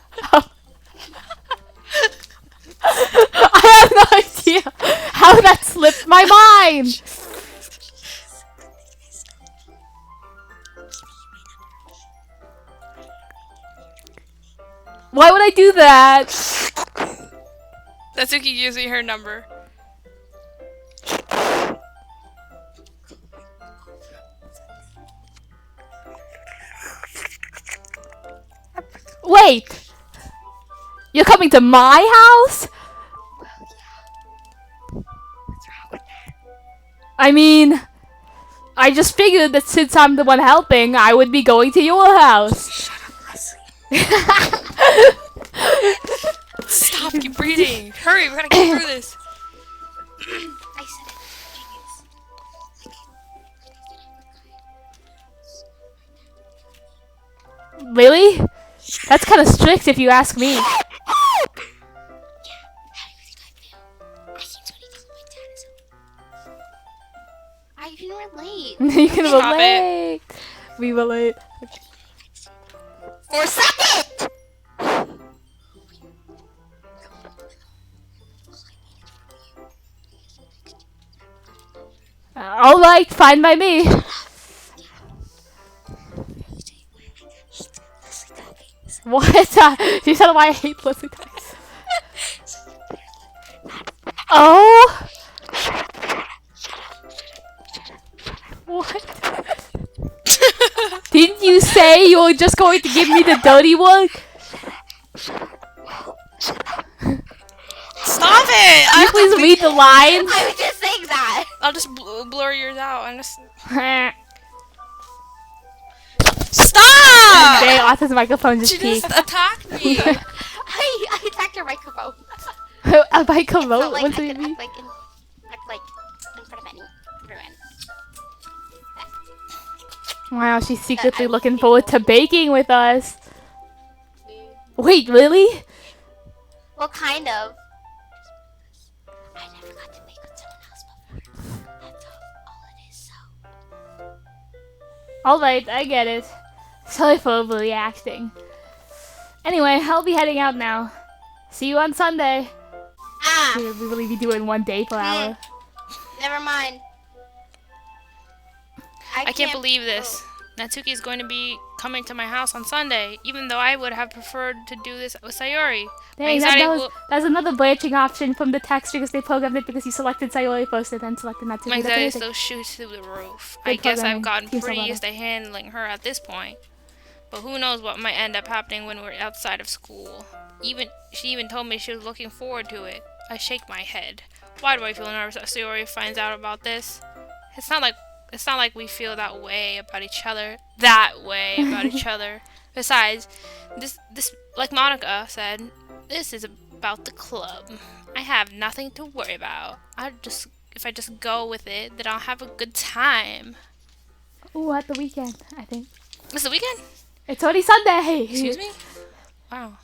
I have no idea how that slipped my mind! Why would I do that?
Natsuki gives me her number.
Wait! You're coming to my house? I mean, I just figured that since I'm the one helping, I would be going to your house.
Shut up, Leslie.
Stop, keep reading. Hurry, we gotta get through this.
I said it.
Really? That's kind of strict if you ask me.
How do you think I feel? I can't do anything with my dad is I can relate.
You can
Stop it.
relate. We relate.
For a second!
Alright, fine by me. What? You said why I hate Leslie Dice. Oh? What? Didn't you say you were just going to give me the dirty one?
Stop it!
Can you please read the lines?
I was just saying that.
I'll just blur yours out. I'm just...
Dang,
Stop!
Arthur's microphone just
She
peaked.
just attacked me.
I attacked her microphone.
A microphone?
So, like,
What
I
do you
could
mean?
act like in front of everyone.
Wow, she's secretly
I would
looking
be
forward to baking with us. Wait, really?
Well, kind of. I never got to make with someone else before. That's all it is, so.
Alright, I get it. Sorry for overreacting. Anyway, I'll be heading out now. See you on Sunday.
Ah,
We really be doing one day per hour.
never mind.
I can't believe this. Natsuki is going to be coming to my house on Sunday, even though I would have preferred to do this with Sayori. My
Dang,
anxiety will-
that's another branching option from the text because they programmed it because you selected Sayori first and then selected Natsuki.
My
That's
anxiety
amazing.
still shoots through the roof.
Good
I guess
programming.
I've gotten
Team
pretty
Salvador.
used to handling her at this point. But who knows what might end up happening when we're outside of school. She even told me she was looking forward to it. I shake my head. Why do I feel nervous that Sayori finds out about this? It's not like we feel that way about each other. Besides, this like Monica said, this is about the club. I have nothing to worry about. If I just go with it, then I'll have a good time.
Ooh, at the weekend, I think.
It's the weekend?
It's already Sunday.
Excuse me? Wow.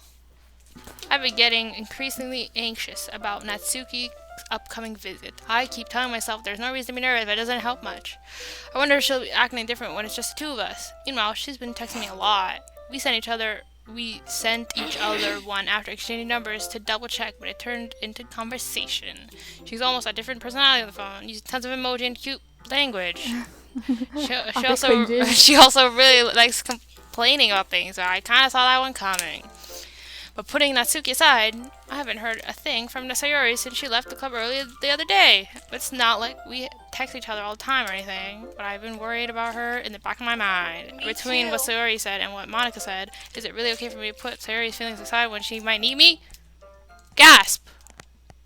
I've been getting increasingly anxious about Natsuki's upcoming visit. I keep telling myself there's no reason to be nervous, but it doesn't help much. I wonder if she'll be acting different when it's just the two of us. Meanwhile, she's been texting me a lot. We sent each other one after exchanging numbers to double check, but it turned into conversation. She's almost a different personality on the phone, using tons of emoji and cute language. She also really likes complaining about things, so I kind of saw that one coming. But putting Natsuki aside, I haven't heard a thing from Sayori since she left the club earlier the other day. It's not like we text each other all the time or anything, but I've been worried about her in the back of my mind.
Me
Between
too.
what Sayori said and what Monica said, is it really okay for me to put Sayori's feelings aside when she might need me? Gasp!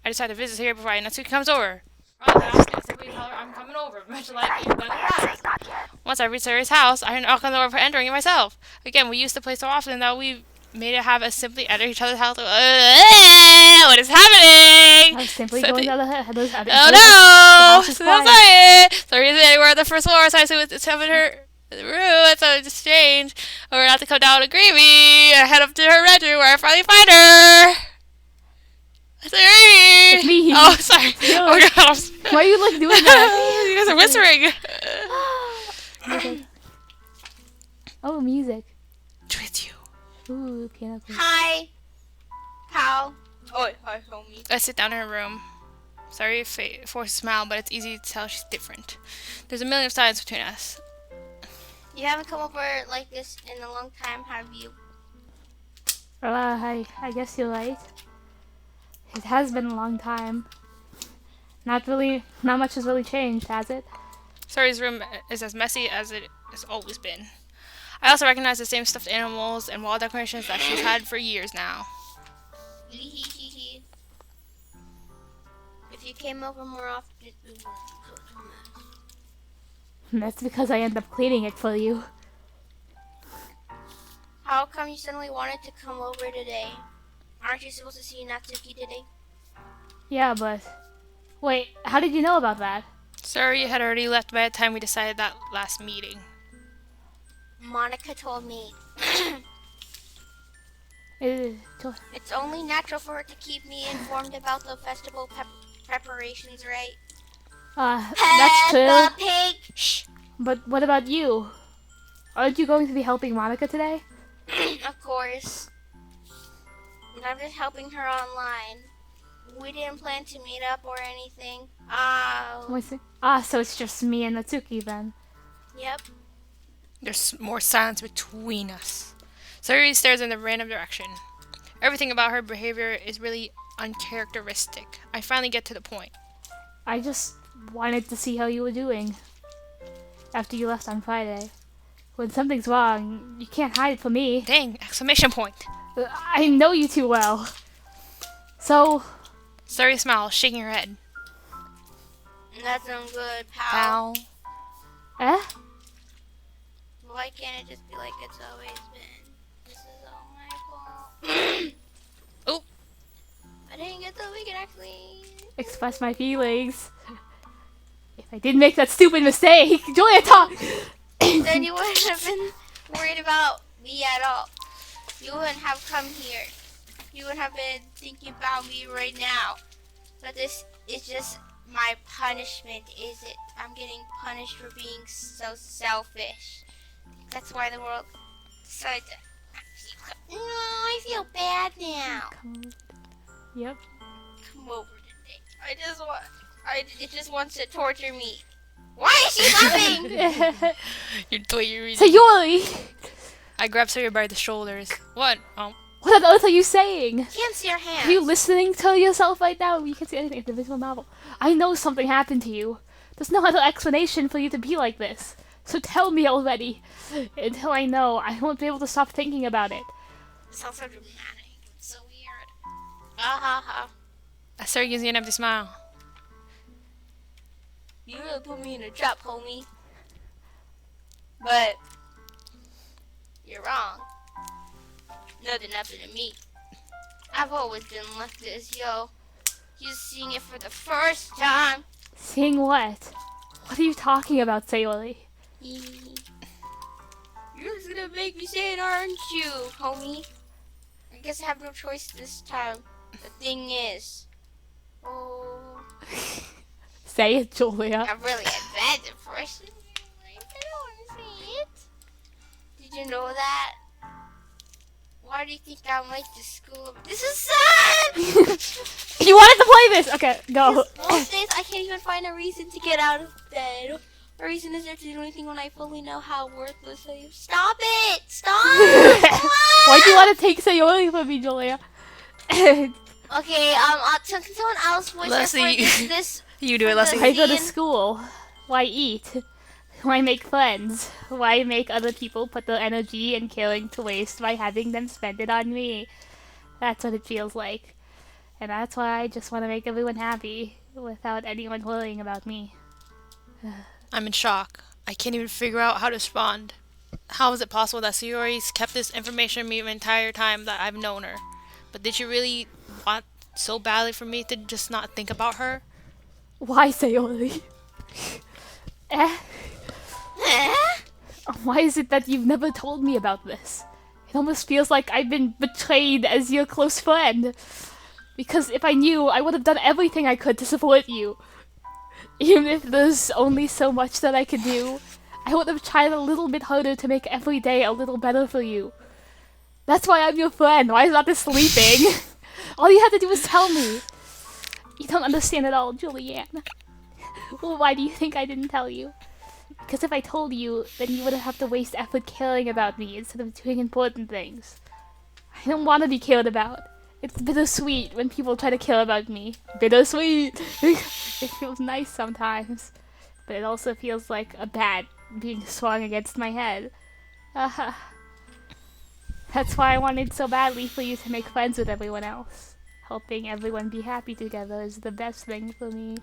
I decide to visit Sayori before Natsuki comes over. Rather than asking, I simply tell her I'm coming over, much like you've done in the past. Once I reach Sayori's house, I knock on the door for entering it myself. Again, we used to play so often that we made it have us simply enter each other's house. What is happening?
I was simply going to the
Oh no!
house is
So
quiet.
sorry. Sorry, we're at the first floor, so I assume it's having her room. It's so strange. We're gonna have to come down and greet me. I head up to her bedroom where I finally find her. Sorry.
It's me.
Oh, sorry.
No.
Oh god.
Why are you like doing that?
You guys are whispering.
Okay. Oh, music.
With you.
Ooh, piano. Please.
Hi. How?
Oh, hi, homie.
I sit down in her room. Sorry if I force a smile, but it's easy to tell she's different. There's a million of silence between us.
You haven't come over like this in a long time, have you?
I guess you're right. It has been a long time. Not much has really changed, has it?
Sorry's room is as messy as it has always been. I also recognize the same stuffed animals and wall decorations that she's had for years now.
If you came over more often, it would be
That's because I end up cleaning it for you.
How come you suddenly wanted to come over today? Aren't you supposed to see Natsuki today?
Yeah, but... Wait, how did you know about that?
Sorry had already left by the time we decided that last meeting.
Monica told me. It's only natural for her to keep me informed about the festival preparations, right?
That's
Peppa
true.
Pig!
Shh.
But what about you? Aren't you going to be helping Monica today?
Of course. And I'm just helping her online. We didn't plan to meet up or anything.
So it's just me and Natsuki then.
Yep.
There's more silence between us. Sayori stares in a random direction. Everything about her behavior is really uncharacteristic. I finally get to the point.
I just wanted to see how you were doing. After you left on Friday. When something's wrong, you can't hide it from me.
Dang! Exclamation point!
I know you too well. So...
Sayori smiles, shaking her head.
That's no good, pal.
Pal.
Eh?
Why can't it just be like it's always been? This is all my fault.
Oh.
I didn't get so we can actually...
Express my feelings. If I did make that stupid mistake, Julia, talk!
Then you wouldn't have been worried about me at all. You wouldn't have come here. You would have been thinking about me right now. But this is just my punishment, is it? I'm getting punished for being so selfish. That's why the world decided to... No, I feel bad now.
Yep.
Come over today. It just wants to torture me. Why is she laughing?
You're reading.
Sayori!
I grabbed Sayori by the shoulders. What?
What on earth are you saying?
Can't see her hands.
Are you listening to yourself right now? You can't see anything. It's a visual novel. I know something happened to you. There's no other explanation for you to be like this. So tell me already. Until I know, I won't be able to stop thinking about it.
Sounds so dramatic. It's so weird. Ha ha.
Sayori gives me an empty smile.
You really put me in a trap, homie. But you're wrong. Nothing happened to me. I've always been like this, yo. You're seeing it for the first time.
Seeing what? What are you talking about, Sayori?
You're just gonna make me say it, aren't you, homie? I guess I have no choice this time. The thing is,
Say it, Julia.
I'm really a bad person. I don't want to say it. Did you know that? Why do you think I'm late to school? This is sad!
You wanted to play this! Okay, go.
Most days I can't even find a reason to get out of bed. A reason is there to do anything when I fully know how worthless I am. Stop it! Stop!
Why do you want to take Sayori from me, Julia?
Okay, someone else voice
Leslie,
this.
You do it, Leslie.
Why go to school? Why eat? Why make friends? Why make other people put their energy and caring to waste by having them spend it on me? That's what it feels like. And that's why I just want to make everyone happy without anyone worrying about me.
I'm in shock. I can't even figure out how to respond. How is it possible that Sayori's kept this information from me the entire time that I've known her? But did she really want so badly for me to just not think about her?
Why, Sayori? Why is it that you've never told me about this? It almost feels like I've been betrayed as your close friend. Because if I knew, I would have done everything I could to support you. Even if there's only so much that I could do, I would have tried a little bit harder to make every day a little better for you. That's why I'm your friend. Why is not this sleeping? All you have to do is tell me. You don't understand at all, Julianne. Well, why do you think I didn't tell you? Because if I told you, then you wouldn't have to waste effort caring about me instead of doing important things. I don't want to be cared about. It's bittersweet when people try to care about me. Bittersweet! It feels nice sometimes. But it also feels like a bat being swung against my head. That's why I wanted so badly for you to make friends with everyone else. Helping everyone be happy together is the best thing for me.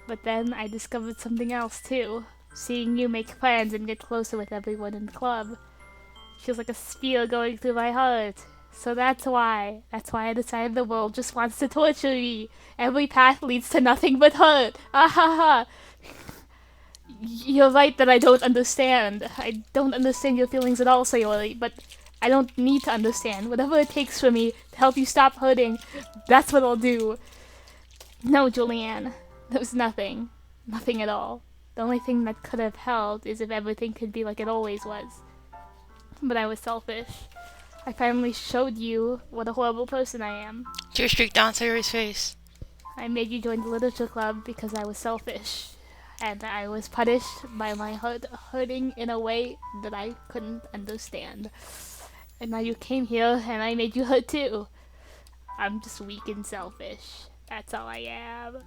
But then I discovered something else too. Seeing you make friends and get closer with everyone in the club feels like a spear going through my heart. So that's why I decided the world just wants to torture me. Every path leads to nothing but hurt. You're right that I don't understand. I don't understand your feelings at all, Sayori, but I don't need to understand. Whatever it takes for me to help you stop hurting, that's what I'll do. No, Julianne, there's nothing. Nothing at all. The only thing that could have helped is if everything could be like it always was. But I was selfish. I finally showed you what a horrible person I am.
Tears streaked down Sayori's face.
I made you join the literature club because I was selfish. And I was punished by my heart hurting in a way that I couldn't understand. And now you came here and I made you hurt too. I'm just weak and selfish. That's all I am.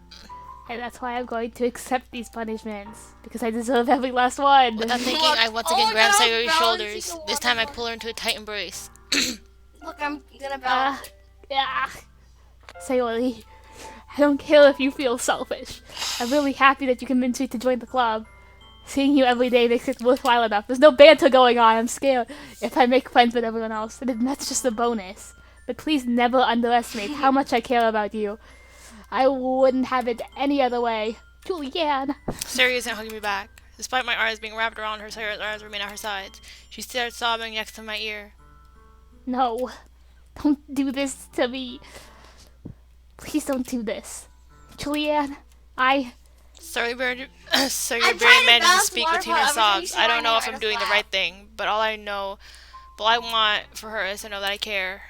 And that's why I'm going to accept these punishments. Because I deserve every last one.
Without thinking, I once again
Oh,
grabbed
no,
Sayori's
balancing
shoulders.
a
This time I
waterfall.
pull her into a tight embrace.
Look, I'm gonna balance.
Sayori, I don't care if you feel selfish. I'm really happy that you convinced me to join the club. Seeing you every day makes it worthwhile enough. There's no banter going on. I'm scared if I make friends with everyone else. And that's just a bonus. But please never underestimate how much I care about you. I wouldn't have it any other way. Julianne.
Sayori isn't hugging me back. Despite my arms being wrapped around her, Sayori's arms remain at her sides. She starts sobbing next to my ear.
No. Don't do this to me. Please don't do this. Julianne,
Sayori barely
I'm trying to
manages to
balance
speak
water
between her
bottle every time
sobs.
you
I
see
don't know
my
if I'm
hair
doing the
flat.
right thing, but all I want for her is to know that I care.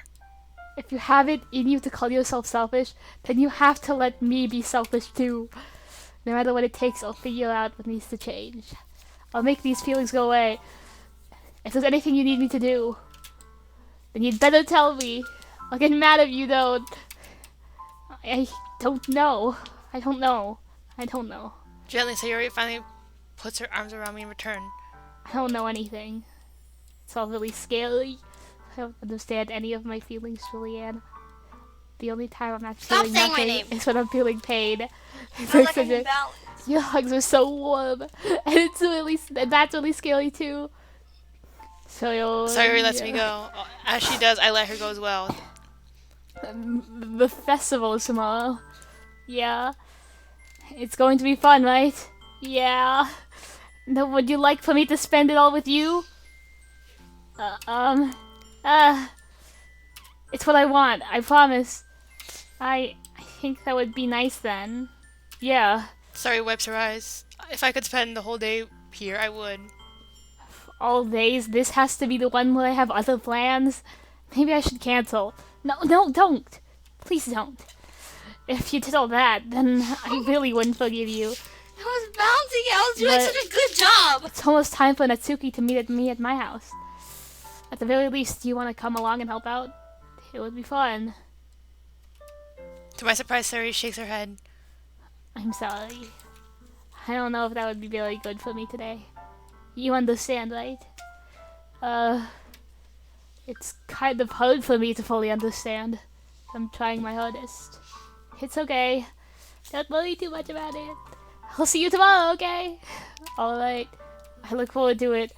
if you have it in you to call yourself selfish, then you have to let me be selfish too. No matter what it takes, I'll figure out what needs to change. I'll make these feelings go away. If there's anything you need me to do, then you'd better tell me. I'll get mad if you don't. I don't know. I don't know. I don't know.
Gently, Sayori finally puts her arms around me in return.
I don't know anything. It's all really scary. I don't understand any of my feelings, Julianne. The only time I'm not
Stop
feeling
saying my
nothing
name.
is when I'm feeling pain.
Sounds like an imbalance.
Your hugs are so warm, and that's really scary too. So
Sayori lets me go. As she does, I let her go as well.
The festival is tomorrow. Yeah, it's going to be fun, right? Yeah. Now, would you like for me to spend it all with you? It's what I want. I promise. I think that would be nice then. Yeah.
Sayori wipes her eyes. If I could spend the whole day here, I would.
All days. This has to be the one where I have other plans. Maybe I should cancel. No, don't. Please don't. If you did all that, then I really wouldn't forgive you.
I was bouncing. I was doing
But-
such a good job.
It's almost time for Natsuki to meet me at my house. At the very least, do you want to come along and help out? It would be fun.
To my surprise, Sayori shakes her head.
I'm sorry. I don't know if that would be very good for me today. You understand, right? It's kind of hard for me to fully understand. I'm trying my hardest. It's okay. Don't worry too much about it. I'll see you tomorrow, okay? Alright. I look forward to it.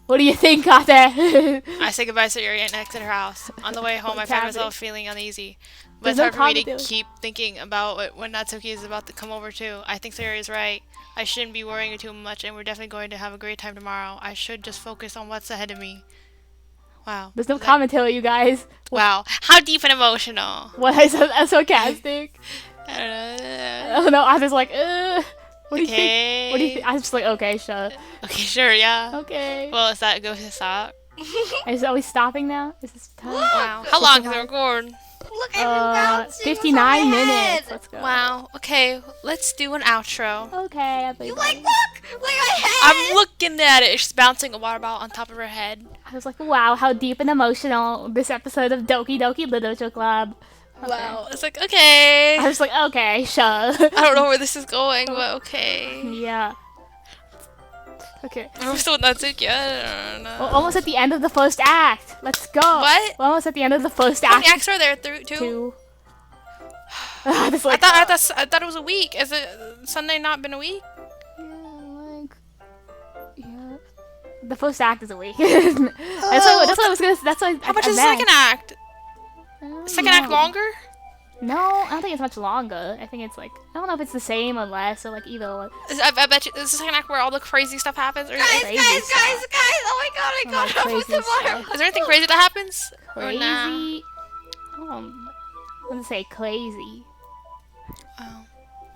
What do you think, Kate?
I say goodbye to Sayori and exit her house. On the way home, I
What's
find
happening?
myself feeling uneasy. But
There's
it's
no
hard for me to
commentary.
keep thinking about when Natsuki is about to come over too. I think Sayori is right. I shouldn't be worrying too much, and we're definitely going to have a great time tomorrow. I should just focus on what's ahead of me. Wow.
There's no commentary, you guys.
Wow. How deep and emotional.
What I said, that's sarcastic.
I don't know.
Oh no, I was like, what do you think?
Okay.
What do you think? I was just like, okay, sure.
Okay, sure, yeah.
Okay.
Well, is that go to stop?
Is it always stopping now? Is this time?
Wow. How long is it record?
Look at me bouncing.
59
with my
minutes.
head.
Let's go.
Wow. Okay, let's do an outro.
Okay, everybody.
You like look my head.
I'm looking at it. She's bouncing a water bottle on top of her head.
I was like, wow, how deep and emotional this episode of Doki Doki Literature Club. Okay.
Wow. It's like, okay.
I was like, okay, sure.
I don't know where this is going, but okay.
Yeah. Okay.
I'm still not Natsuki. I don't know.
We're almost at the end of the first act. Let's go.
What?
We're almost at the end of the first
How
act.
many acts are there? Two?
Two. It's like,
I thought it was a week. Is it Sunday not been a week?
yeah. The first act is a week. that's what I was gonna. That's what.
How much is the second act? Second act longer?
No, I don't think it's much longer. I think it's like, I don't know if it's the same or less or like either. Or,
I bet you is the second act where all the crazy stuff happens. Or
Guys,
Crazy
guys,
stuff.
Oh my god, I got up with
crazy
the water.
stuff.
is there anything crazy that happens?
crazy.
Or nah?
I'm gonna say crazy.
Oh.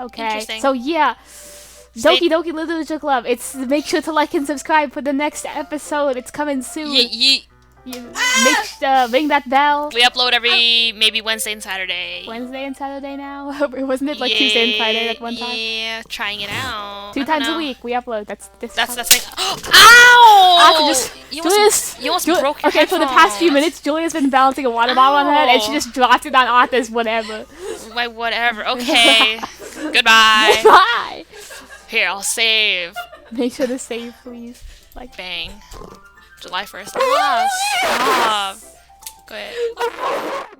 Okay.
Interesting.
So yeah,
Stay-
Doki Doki Literature Club. It's make sure to like and subscribe for the next episode. It's coming soon.
Yeet.
Ring that bell.
We upload every maybe Wednesday and Saturday.
Wednesday and Saturday now. Wasn't it like Tuesday and Friday at one time?
Yeah, trying it out.
Two
I don't
times a
know.
week we upload. That's
That's
time.
Ow!
Just-
you
Julia's-
almost
Ju-
broke your
okay, for the past few
headphones.
minutes, Julia's been balancing a water bottle on her head, and she
Ow.
just dropped it on Arthur's whatever.
Why, whatever. Okay. Goodbye.
Bye.
Here, I'll save.
Make sure to save, please. Like,
Bang. July 1st. Ah, stop. Go ahead.